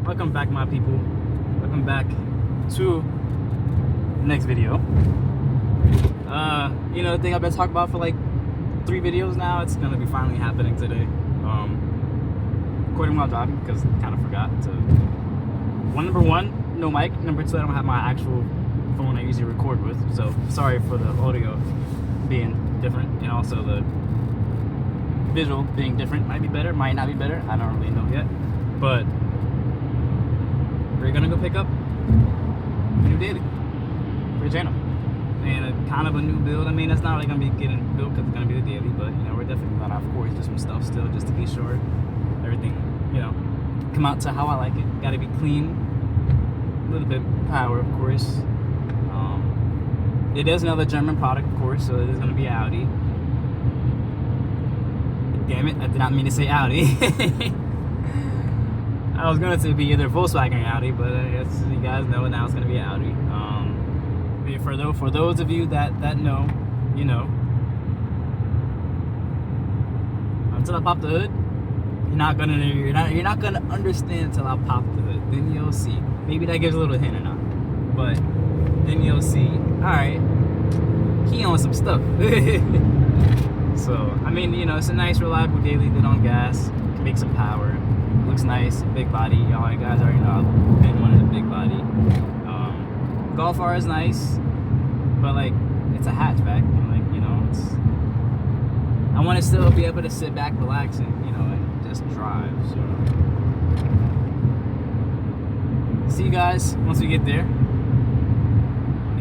Welcome back, my people. Welcome back to the next video. You know, the thing I've been talking about for like 3 videos now, it's gonna be finally happening today. Recording while driving because I kind of forgot to. Number one, no mic. Number 2, I don't have my actual phone I usually record with. So sorry for the audio being different, and also the visual being different. Might be better, might not be better. I don't really know yet. But we're gonna go pick up a new daily for the channel, and a kind of a new build. I mean, it's not really gonna be getting built because it's gonna be the daily, but you know, we're definitely gonna, of course, do some stuff still just to be sure everything, you know, come out to how I like it. Got to be clean, a little bit power, of course. It is another German product, of course, so it is gonna be Audi. Damn it, I did not mean to say Audi. I was going to be either Volkswagen or Audi, but I guess you guys know now it's going to be Audi. For those of you that know, you know. Until I pop the hood, you're not gonna understand until I pop the hood. Then you'll see. Maybe that gives a little hint or not, but then you'll see. All right, he on some stuff. So I mean, you know, it's a nice, reliable daily. Good on gas, can make some power. Looks nice, big body. Y'all guys already know I've been one of the big body. Golf R is nice, but like it's a hatchback. And like, you know, I want to still be able to sit back, relax, and you know, and just drive. So see you guys once we get there.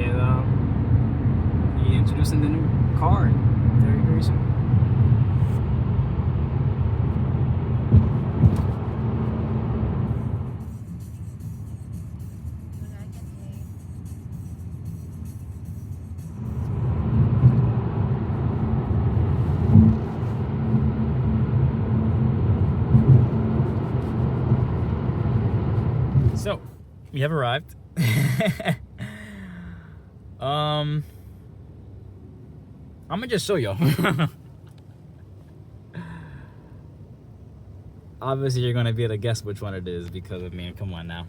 And be introducing the new car very, very soon. So, we have arrived. I'm gonna just show y'all. Obviously, you're gonna be able to guess which one it is because, I mean, come on now.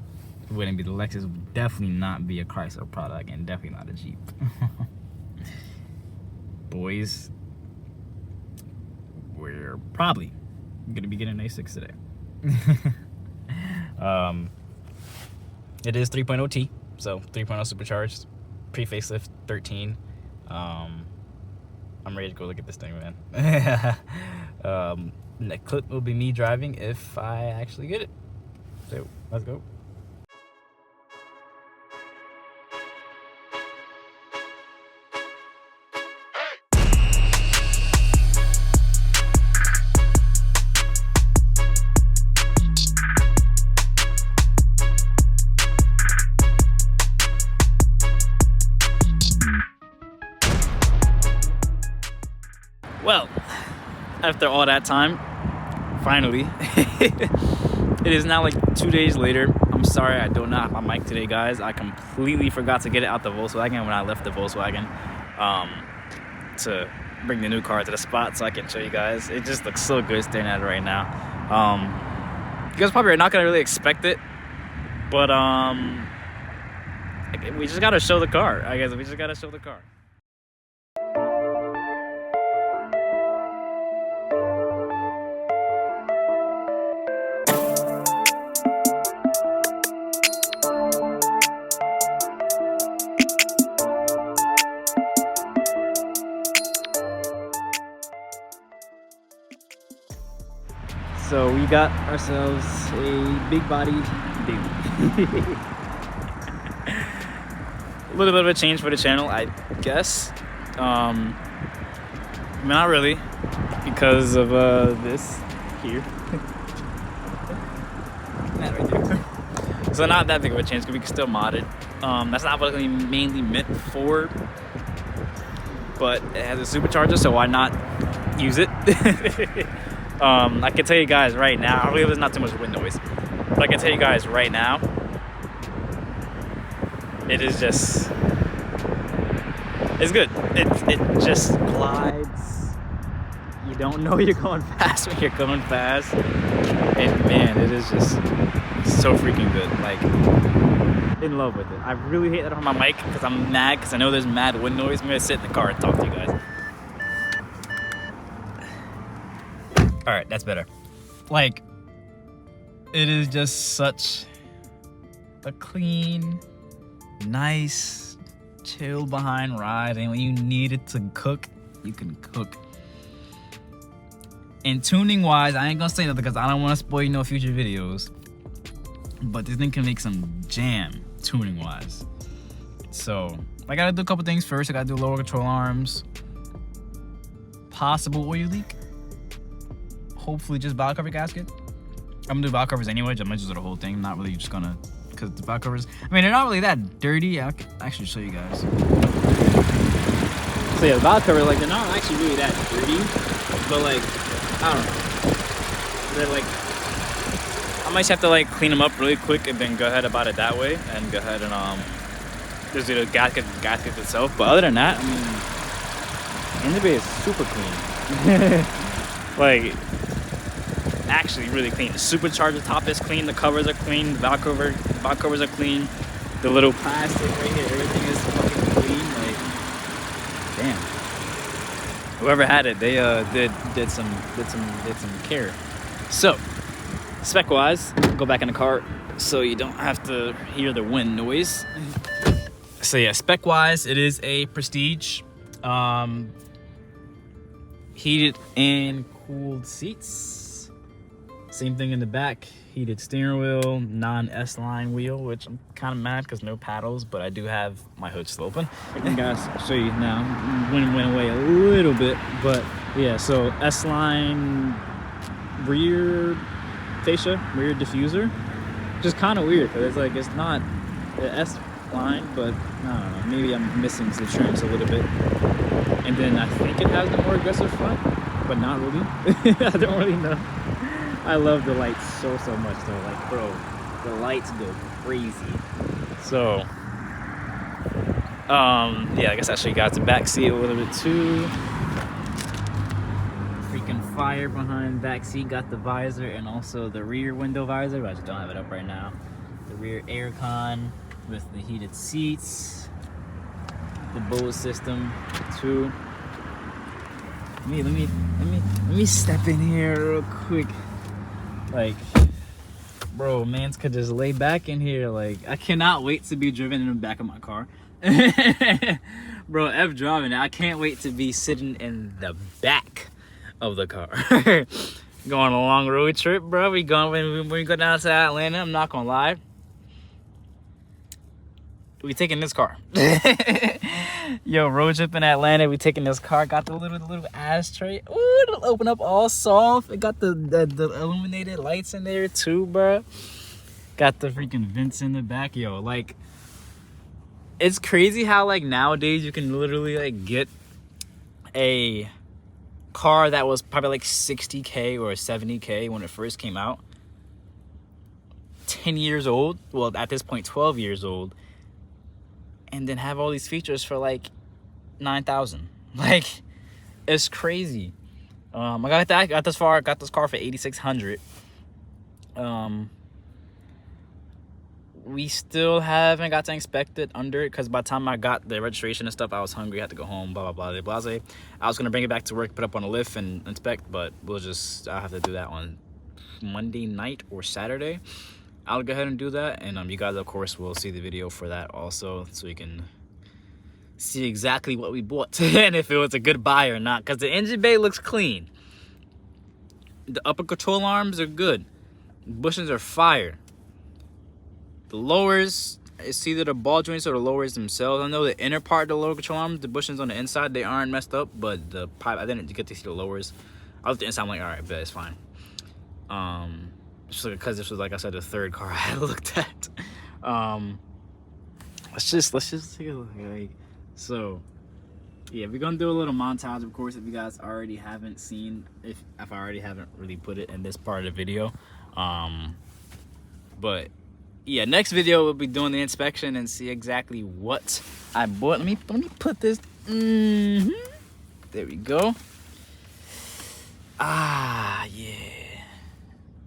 It wouldn't be the Lexus, would definitely not be a Chrysler product, and definitely not a Jeep. Boys, we're probably gonna be getting an A6 today. It is 3.0 T, so 3.0 supercharged, pre-facelift 13. I'm ready to go look at this thing, man. The clip will be me driving if I actually get it. So let's go. Well, after all that time, finally, it is now like 2 days later. I'm sorry I do not have my mic today, guys. I completely forgot to get it out the Volkswagen when I left the Volkswagen to bring the new car to the spot so I can show you guys. It just looks so good staring at it right now. You guys probably are not gonna really expect it, but we just gotta show the car. I guess we just gotta show the car. So we got ourselves a big body daily. A little bit of a change for the channel, I guess. Not really, because of this here. That right there. So not that big of a change, because we can still mod it. That's not what it's mainly meant for, but it has a supercharger, so why not use it? I can tell you guys right now, I believe there's not too much wind noise, but I can tell you guys right now, it is just, it's good. It just glides. You don't know you're going fast when you're going fast. And man, it is just so freaking good. Like, in love with it. I really hate that on my mic because I'm mad because I know there's mad wind noise. I'm gonna sit in the car and talk to you guys. All right, that's better. Like, it is just such a clean, nice, chill behind ride, and when you need it to cook, you can cook. And tuning wise, I ain't gonna say nothing because I don't want to spoil no future videos, but this thing can make some jam tuning wise. So I gotta do a couple things first. I gotta do lower control arms, possible oil leak, hopefully just valve cover gasket. I'm gonna do valve covers anyway. I'm gonna just do the whole thing. I'm not really just gonna, because the valve covers, I mean, they're not really that dirty. I can actually show you guys. So yeah, the valve cover, like, they're not actually really that dirty, but like, I don't know. They're like, I might have to like clean them up really quick and then go ahead about it that way, and go ahead and just do the gasket itself. But other than that, I mean, and the bay is super clean. Like, actually really clean. The supercharger top is clean. The covers are clean. The valve covers are clean. The little plastic right here, everything is fucking clean. Like, damn. Whoever had it, they did some care. So, spec wise, go back in the car so you don't have to hear the wind noise. So yeah, spec wise, it is a Prestige. Heated and cooled seats. Same thing in the back. Heated steering wheel, non-S-line wheel, which I'm kind of mad because no paddles, but I do have my hood still open. I can guys show you now. Wind went away a little bit, but yeah, so S-line rear fascia, rear diffuser. Just kind of weird because it's like, it's not the S-line, but I don't know, maybe I'm missing the trims a little bit. And then I think it has the more aggressive front, but not really. I don't really know. I love the lights so much though. Like, bro, the lights go crazy. So, yeah, I guess I show you guys the back seat a little bit too. Freaking fire behind back seat. Got the visor and also the rear window visor, but I just don't have it up right now. The rear air con with the heated seats. The Bose system too. Let me step in here real quick. Like, bro, mans could just lay back in here. Like, I cannot wait to be driven in the back of my car. Bro, F driving. I can't wait to be sitting in the back of the car. Going on a long road trip, bro. When we go down to Atlanta, I'm not gonna lie, we taking this car. Yo, road trip in Atlanta, we taking this car. Got the little ashtray. Ooh, it'll open up all soft. It got the illuminated lights in there too, bro. Got the freaking vents in the back. Yo, like, it's crazy how like nowadays you can literally like get a car that was probably like 60K or 70K when it first came out. 10 years old. Well, at this point, 12 years old. And then have all these features for like 9,000. Like, it's crazy. I got this car for 8,600. We still haven't got to inspect it under it because by the time I got the registration and stuff, I was hungry, had to go home, blah blah blah blah. I was gonna bring it back to work, put up on a lift and inspect, but I'll have to do that on Monday night or Saturday. I'll go ahead and do that, and you guys of course will see the video for that also, so you can see exactly what we bought and if it was a good buy or not, because the engine bay looks clean. The upper control arms are good. Bushings are fire. The lowers, it's either the ball joints or the lowers themselves. I know the inner part of the lower control arms, the bushings on the inside, they aren't messed up, but the pipe, I didn't get to see the lowers. I looked at the inside, I'm like, all right, but it's fine. Just because this was, like I said, the third car I had looked at. Let's just take a look. Like, so yeah, we're gonna do a little montage, of course, if you guys already haven't seen, if I already haven't really put it in this part of the video. But yeah, next video we'll be doing the inspection and see exactly what I bought. Let me put this. There we go. Yeah.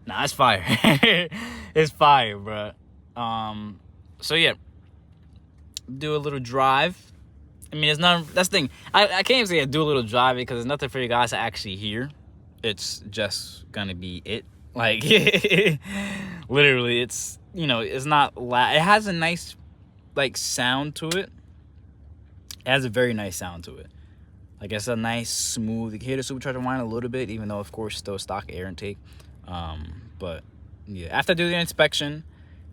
Nah, it's fire. It's fire, bro. So yeah, do a little drive. I mean, it's not, that's the thing. I can't even say I do a little drive because there's nothing for you guys to actually hear. It's just gonna be it. Like, literally, it's, you know, it's not loud. It has a nice, like, sound to it. It has a very nice sound to it. Like, it's a nice, smooth, you can hear the supercharger whine a little bit, even though, of course, still stock air intake. But, yeah, after I do the inspection,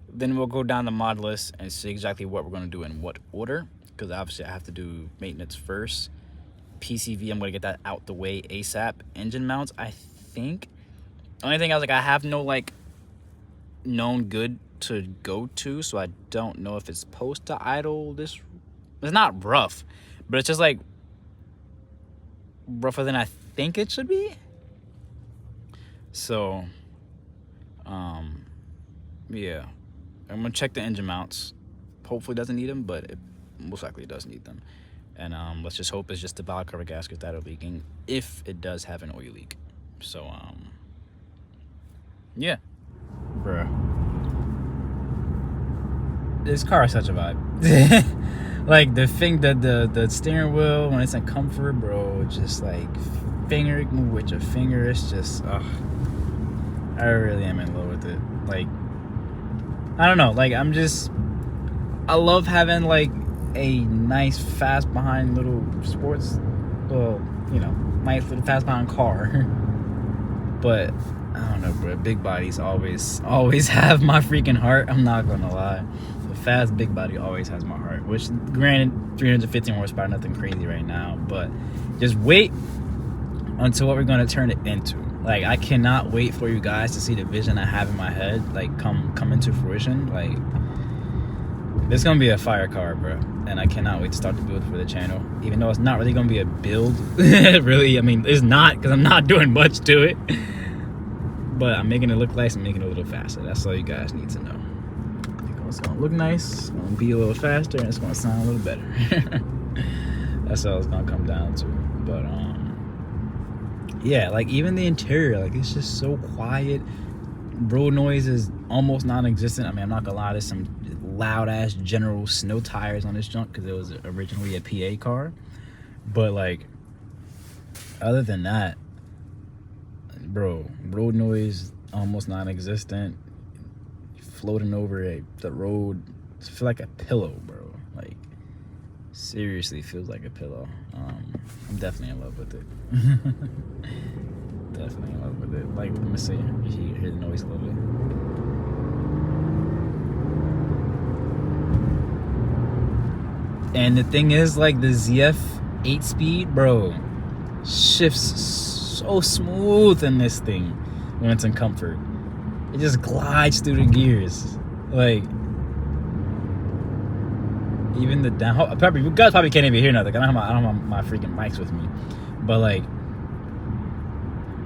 then we'll go down the mod list and see exactly what we're going to do in what order. Because, obviously, I have to do maintenance first. PCV, I'm going to get that out the way ASAP. Engine mounts, I think. Only thing I was like, I have no, like, known good to go to, so I don't know if it's supposed to idle this. It's not rough, but it's just, like, rougher than I think it should be. So, yeah. I'm going to check the engine mounts. Hopefully it doesn't need them, but it most likely does need them. And let's just hope it's just the valve cover gaskets that are leaking, if it does have an oil leak. So, yeah. Bruh. This car is such a vibe. Like, the thing that the steering wheel, when it's in comfort, bro, just like move with your finger. It's just, ugh. I really am in love with it. Like, I don't know. Like, I love having, like, a nice, fast behind little sports, well, you know, nice little fast behind car. But I don't know, bro. Big bodies always have my freaking heart. I'm not gonna lie. The fast big body always has my heart. Which, granted, 315 horsepower, nothing crazy right now. But just wait until what we're gonna turn it into. Like, I cannot wait for you guys to see the vision I have in my head, like, come into fruition. Like, this is gonna be a fire car, bro. And I cannot wait to start the build for the channel. Even though it's not really gonna be a build. Really, I mean, it's not, because I'm not doing much to it. But I'm making it look nice and making it a little faster. That's all you guys need to know. It's gonna look nice, it's gonna be a little faster, and it's gonna sound a little better. That's all it's gonna come down to. But yeah, like, even the interior, like, it's just so quiet. Road noise is almost non-existent. I mean, I'm not gonna lie, there's some loud ass General snow tires on this junk because it was originally a PA car. But, like, other than that, bro, road noise almost non-existent. Floating over the road, it feels like a pillow, bro. Like, seriously feels like a pillow. I'm definitely in love with it. Definitely in love with it. Like, let me see. You hear the noise a little bit. And the thing is, like, the ZF 8-speed, bro, shifts so smooth in this thing when it's in comfort. It just glides through the gears. Like, even the down. You guys probably can't even hear nothing. I don't have my freaking mics with me. But, like,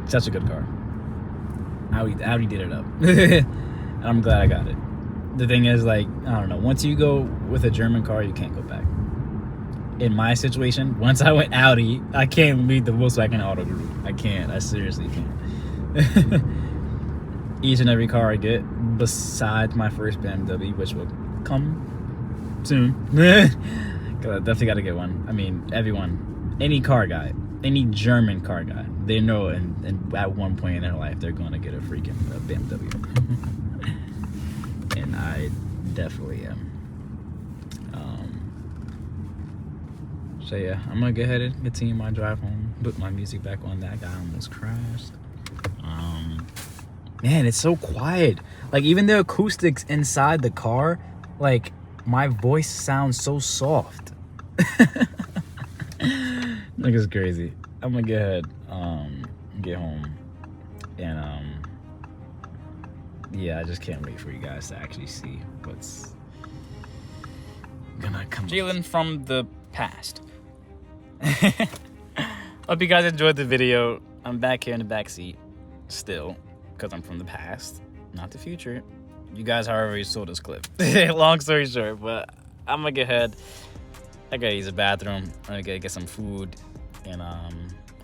such a good car. Audi did it up. And I'm glad I got it. The thing is, like, I don't know. Once you go with a German car, you can't go back. In my situation, once I went Audi, I can't leave the Volkswagen Auto Group. I can't. I seriously can't. Each and every car I get, besides my first BMW, which will come soon. Cause I definitely gotta get one. I mean, everyone, any car guy, any German car guy, they know, and at one point in their life, they're gonna get a freaking BMW. And I definitely am. So yeah, I'm gonna go ahead and continue my drive home. Put my music back on. That guy almost crashed. Man, it's so quiet. Like, even the acoustics inside the car, like, my voice sounds so soft. Like, it's crazy. I'm gonna go ahead, get home, and yeah, I just can't wait for you guys to actually see what's gonna come. Jalen from the past. Hope you guys enjoyed the video. I'm back here in the back seat still, because I'm from the past, not the future. You guys already saw this clip. Long story short, but I'm gonna get ahead. I gotta use the bathroom. I'm gonna get some food, and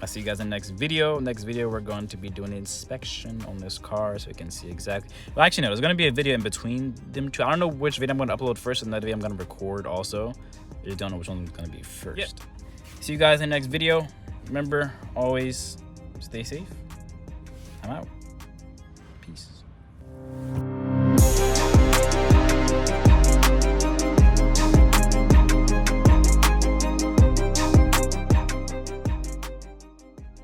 I'll see you guys in the next video. Next video, we're going to be doing an inspection on this car so we can see exactly. Well, actually, no, there's going to be a video in between them two. I don't know which video I'm going to upload first and that video I'm going to record also. I just don't know which one's going to be first. Yep. See you guys in the next video. Remember, always stay safe. I'm out. Peace.